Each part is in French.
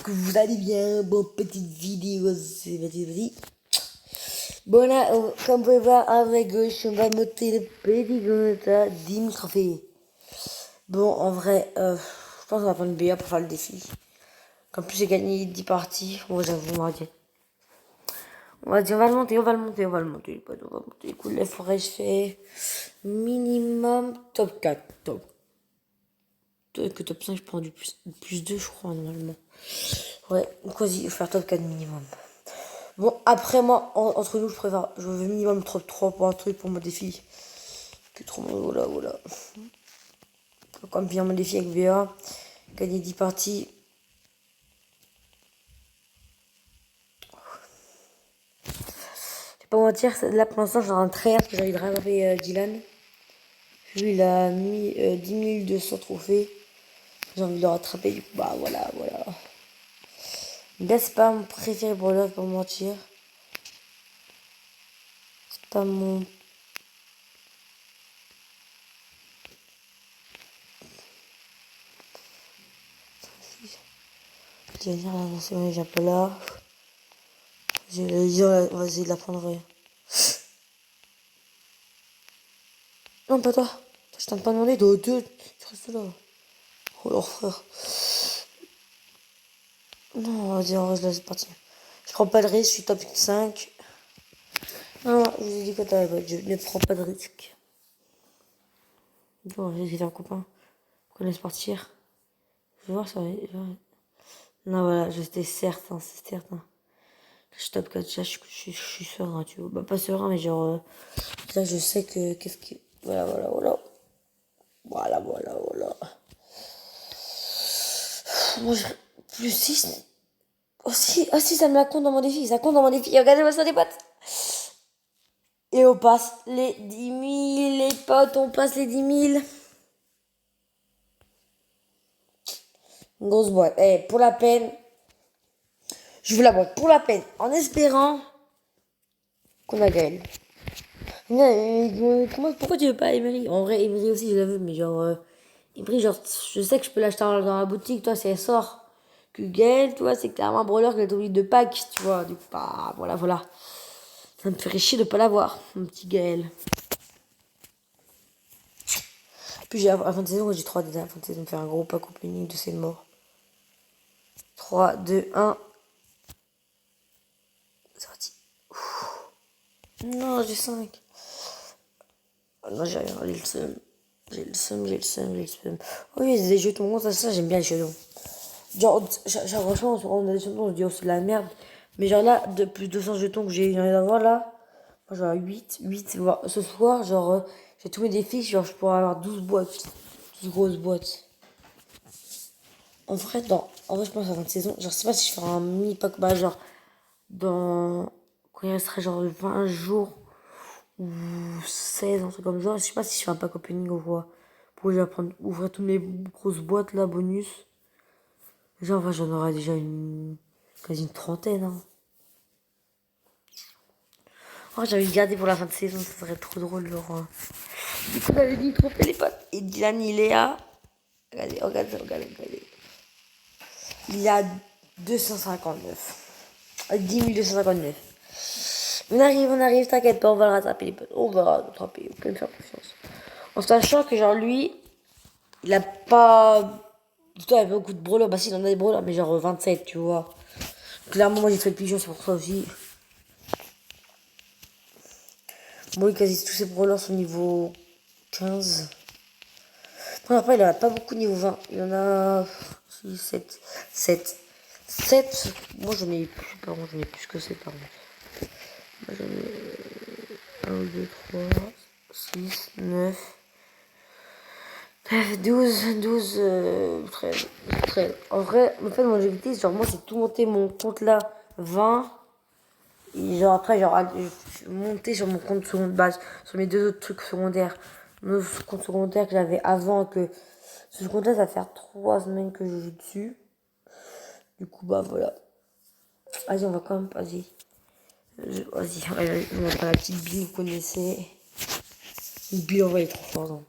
Que vous allez bien. Bon, petite vidéo, c'est vas-y. Bon, là, comme vous pouvez voir à ma gauche, on va monter le petit Gonata 10 000 trophées. Bon, en vrai, je pense qu'on va prendre une BA pour faire le défi. Comme plus j'ai gagné 10 parties, moi j'avoue, on va dire. On va le monter. On va le monter. Écoute, les forêts, je fais minimum top 4. Que top 5, je prends du plus 2, je crois, normalement. Ouais, quasi, faire top 4 minimum. Bon, après, moi, entre nous, je veux minimum top 3 pour un truc pour mon défi. Que trop, voilà. Comme bien mon défi avec VA, gagner 10 parties. Je vais pas mentir, là pour l'instant, j'ai un très hâte que j'aille rattraper Dylan. Lui, il a mis 10 200 trophées. J'ai envie de le rattraper, du coup, bah voilà. Là, c'est pas mon préféré pour l'autre, pour mentir. C'est pas mon. Je vais dire, non, c'est bon, il vient pas là. On va essayer de la prendre. Non, pas toi. Je t'ai pas demandé de deux. Tu restes là. Oh, leur frère. Non, vas-y, en vrai, je laisse partir. Je prends pas de risque, je suis top 5. Non, je vous ai dit que je ne prends pas de risque. Bon, j'ai un copain. Qu'on laisse partir. Je vais voir ça. Non, voilà, j'étais certain, c'est certain. Je top 4, je suis serein, tu vois. Bah, pas serein, mais genre. Là, je sais que. Qu'est-ce qui. Voilà. Moi, je. Plus 6. Aussi, oh si, ça me la compte dans mon défi. Ça compte dans mon défi. Regardez-moi ça, les potes. Et on passe les 10 000, les potes, on passe les 10 000. Une grosse boîte. Eh, pour la peine, je vous la boîte pour la peine, en espérant qu'on a Gaël. Pourquoi tu veux pas Emery? En vrai, Emery aussi, je la veux, mais genre, Emery, genre, je sais que je peux l'acheter dans la boutique, toi, si elle sort. Que Gaël, tu vois, c'est que t'as un brawler qui est obligé de pack, tu vois. Du coup, bah, voilà. Ça me ferait chier de pas l'avoir, mon petit Gaël. Puis j'ai la fin de saison, j'ai 3 déjà. La fin de saison, faire un gros pack opening de ses morts. 3, 2, 1. C'est parti. Non, j'ai 5. Non, j'ai rien, j'ai le seum. J'ai le seum. Oui, des jetons, ça j'aime bien les jetons. Genre, franchement, on a des jetons, on se dit, oh, c'est de la merde. Mais genre là, depuis 200 jetons que j'ai envie d'avoir là, moi genre 8, ce soir, genre, j'ai tous mes défis, genre, je pourrais avoir 12 boîtes. 12 grosses boîtes. En vrai, je pense à la fin de saison, genre, je sais pas si je ferai un mini pack, bah, genre, quand il resterait genre 20 jours ou 16, un truc comme ça. Je sais pas si je fais un pack opening ou quoi. Pour ouvrir toutes mes grosses boîtes là, bonus. Genre, en vrai, j'en aurai déjà quasi une trentaine. Hein. Oh, j'ai envie de garder pour la fin de saison, ça serait trop drôle. Genre, Du coup, on avait dit tromper les potes. Et Dylan, il est à. Regardez. Il est à 259. 10 259. On arrive, t'inquiète pas, on va le rattraper les potes. On va le rattraper, on peut me faire confiance. En sachant que genre lui, il a pas. Putain, il a beaucoup de brawlers. Bah si, il en a des brawlers, mais genre 27, tu vois. Clairement, moi j'ai fait le pigeon, c'est pour ça aussi. Moi, quasi tous ses brawlers sont niveau 15. Non, après, il en a pas beaucoup niveau 20. Il en a 6, 7. 7. Moi j'en ai plus, par contre, j'en ai plus que 7 par contre. Moi j'en ai 1, 2, 3, 6, 9. 12, 13. En vrai, mon objectif, genre, moi, c'est tout monter mon compte là, 20. Et genre, après, genre, monter sur mon compte secondaire, base, sur mes deux autres trucs secondaires. Mon autre compte secondaire que j'avais avant que. Ce compte-là, ça va faire 3 semaines que je joue dessus. Du coup, bah voilà. Vas-y, on va quand même. Vas-y. Je vais mettre la petite bille, vous connaissez. Une bille, en vrai, elle est trop forte. Hein.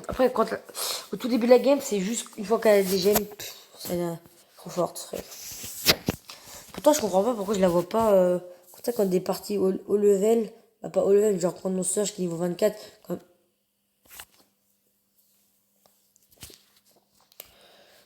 Après, au tout début de la game, c'est juste une fois qu'elle a des gemmes, Trop forte, frère. Pourtant, je comprends pas pourquoi je la vois pas. Comme ça, quand des parties au level, bah, pas au level, genre prendre mon Surge qui est niveau 24.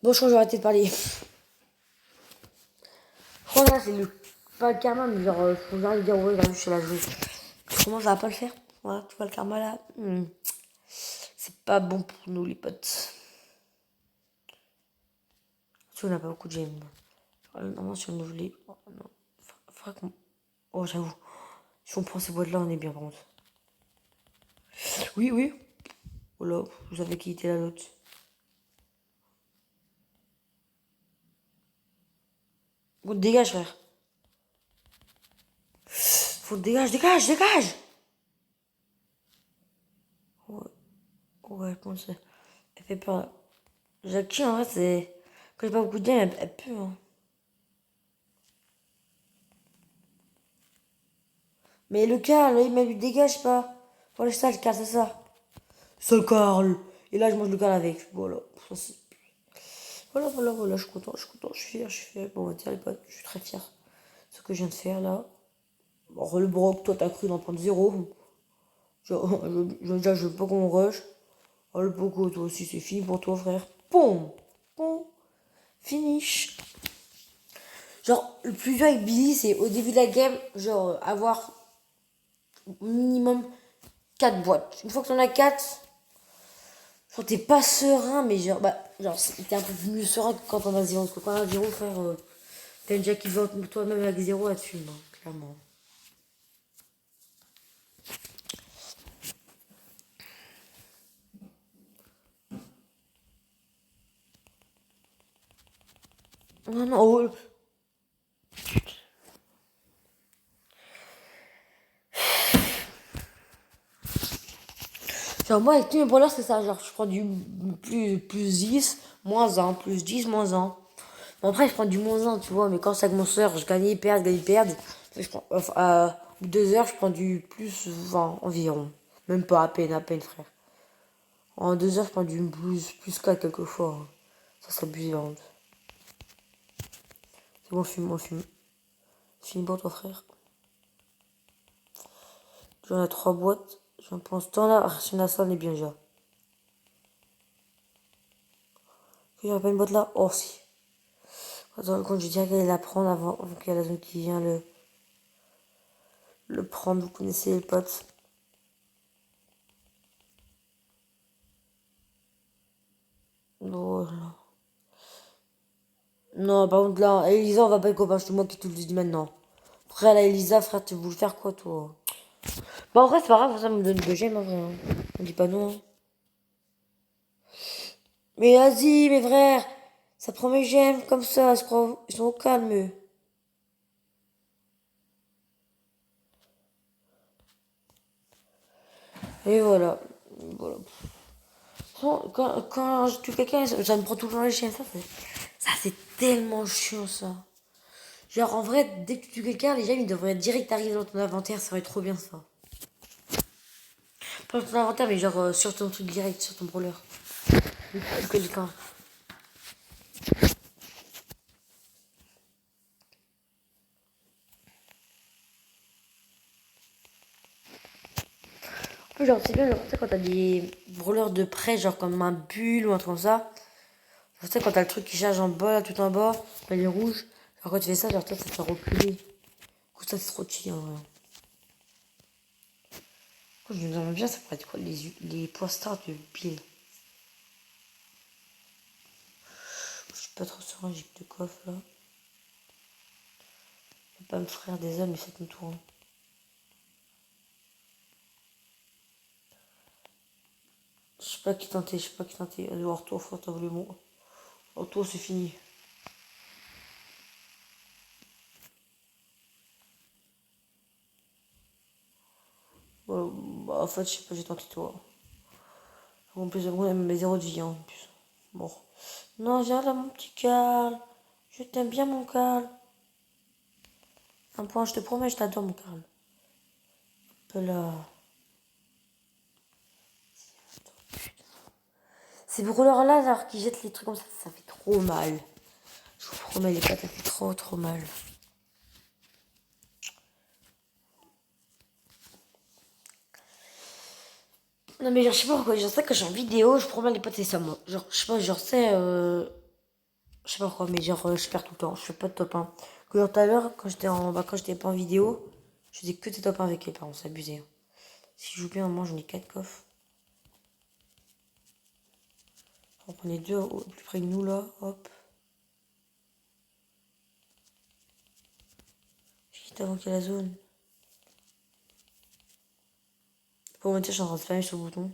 Bon, je crois que je vais arrêter de parler. Franchement, c'est le. Pas le karma, mais genre, faut que j'arrête de dire, ouais, vas-y, je suis la joueuse. Comment ça va pas le faire? Voilà, tu vois le karma là. C'est pas bon pour nous, les potes. Si on n'a pas beaucoup de gemmes. Normalement, si on nous voulait. Oh, non. Faudrait qu'on. Oh, j'avoue. Si on prend ces boîtes là, on est bien, par contre. Oui, oui. Oh là, vous savez qui était la l'autre. Bon, dégage, frère. Faut dégage, dégage, dégage. Ouais, ouais, comment ça. Elle fait peur. Jackie, en vrai, c'est. Quand j'ai pas beaucoup de gemmes, elle pue, hein. Mais le Karl, il m'a dit dégage pas. Voilà ça, le Karl, c'est ça. C'est le Karl. Et là, je mange le Karl avec. Voilà. Voilà, je suis content, je suis fier. Bon, tiens, les potes, je suis très fier. Ce que je viens de faire là. Bon, le broc, toi, t'as cru d'en prendre zéro. Déjà, je veux pas qu'on rush. Oh, le poco, toi aussi, c'est fini pour toi, frère. Boum. Boum. Finish. Genre, le plus dur avec Billy, c'est au début de la game, genre, avoir minimum 4 boîtes. Une fois que t'en as 4, genre, t'es pas serein, mais genre, bah, genre, t'es un peu mieux serein que quand on a 0. Parce que quand on a 0, frère, t'as une Jack qui veut toi-même avec 0 là-dessus, hein, clairement. Non, non, oh. Genre, moi, avec tous mes brawlers, c'est ça. Genre, je prends du plus 10, moins un, plus 10, moins un. Bon, après, je prends du moins un, tu vois, mais quand c'est avec mon soeur, je gagne, perdre. Je prends, ou 2 heures, je prends du plus 20 environ. Même pas à peine, frère. En 2 heures, je prends du plus 4 quelquefois, hein. Ça serait abusé, la honte. C'est bon, fume. Fini pour toi, frère. J'en ai 3 boîtes. J'en pense tant là. Si on a ça, on est bien déjà. Il n'y a pas une boîte là? Oh, si. Attends, quand je dirais qu'elle allait la prendre avant qu'il y ait la zone qui vient le prendre. Vous connaissez les potes. Voilà. Non, par contre, là, Elisa, on va pas être copains. C'est moi qui te le dis maintenant. Frère, là, Elisa, frère, tu voulais faire quoi, toi? Bah, en vrai, c'est pas grave, ça me donne que j'aime, en vrai, hein. On dit pas non, hein. Mais vas-y, mes frères, ça prend mes gemmes comme ça, ils sont au calme, eux. Et voilà. Voilà. Quand je tue quelqu'un, ça me prend tout le temps les chiens. Ça, c'est tellement chiant, ça. Genre, en vrai, dès que tu tues quelqu'un, les gemmes, ils devraient direct arriver dans ton inventaire. Ça aurait trop bien, ça. Pas dans ton inventaire, mais genre sur ton truc direct, sur ton brawler. Quelqu'un. Genre, c'est bien, genre, tu sais, quand t'as des brawlers de près, genre comme un bulle ou un truc comme ça. Genre, tu sais, quand t'as le truc qui charge en bas, là, tout en bas, là, il est rouge. Genre, quand tu fais ça, genre, toi, ça te fait reculer. Du coup, ça, c'est trop chill, en vrai. Je me demande bien, ça pourrait être quoi, les points stars de Bill. Je suis pas trop serein, j'ai que de coffre, là. Je vais pas me frire des hommes, mais faites-nous tout, hein. Je sais pas qui tenter. Allez, retour, faut t'as voulu moi. Retour, c'est fini. Bah, en fait, je sais pas, j'ai tenté toi. En plus, j'aimerais mes 0 de vie, hein, en plus. Bon. Non, viens là, mon petit Karl. Je t'aime bien, mon Karl. Un point, je te promets, je t'adore, mon Karl. Peu là. Ces brûleurs-là, alors, qui jettent les trucs comme ça fait trop mal. Je vous promets, les pattes, ça fait trop mal. Non mais genre, je sais pas pourquoi, genre ça quand je suis en vidéo, je promets les potes, c'est ça moi. Genre, je sais pas, genre c'est... Je sais pas pourquoi, mais genre je perds tout le temps, je fais pas de top 1. Que genre tout à l'heure, quand j'étais pas en vidéo, je faisais que des top 1 avec les parents, c'est abusé. Hein. Si je joue bien, moi j'en ai 4 coffres. On prend les deux au plus près de nous là, hop. J'ai quitté avant qu'il y ait la zone. Pour moi, je suis en train de spammer sur le bouton.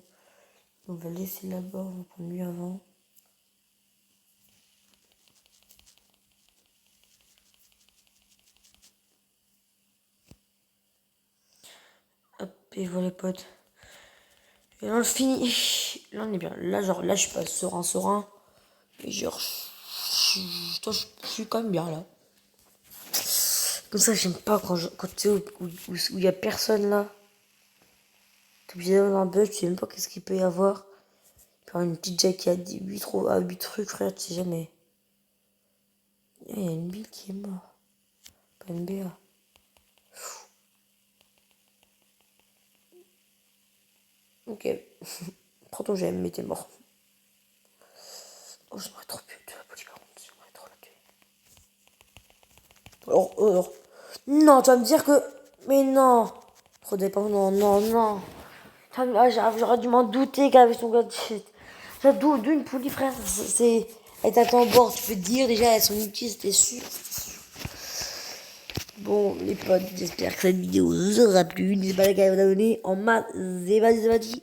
On va laisser là-bas, on va prendre lui avant. Hop, et voilà les potes. Et là on le finit. Là on est bien. Là genre là je suis pas serein. Et genre je suis quand même bien là. Comme ça j'aime pas quand tu sais où y a personne là. T'es obligé d'avoir un bug, tu sais même pas qu'est-ce qu'il peut y avoir. Puis une petite jack qui a 8 trucs frère, tu sais jamais. Il y a une bille qui est morte. Pas une BA. Ok. Prends ton GM, mais t'es mort. Oh, j'aimerais trop tuer la polyvalente. J'aimerais trop la tuer. Alors. Non, tu vas me dire que. Mais non. Trop dépend. Non. J'aurais dû m'en douter qu'avec son gadget. Ça, d'où une poulie, frère. C'est. Elle t'attend en bord, tu peux te dire déjà, elles sont utiles, c'était sûr. Bon, les potes, j'espère que cette vidéo vous aura plu. N'hésitez pas à vous abonner en masse. C'est vas-y.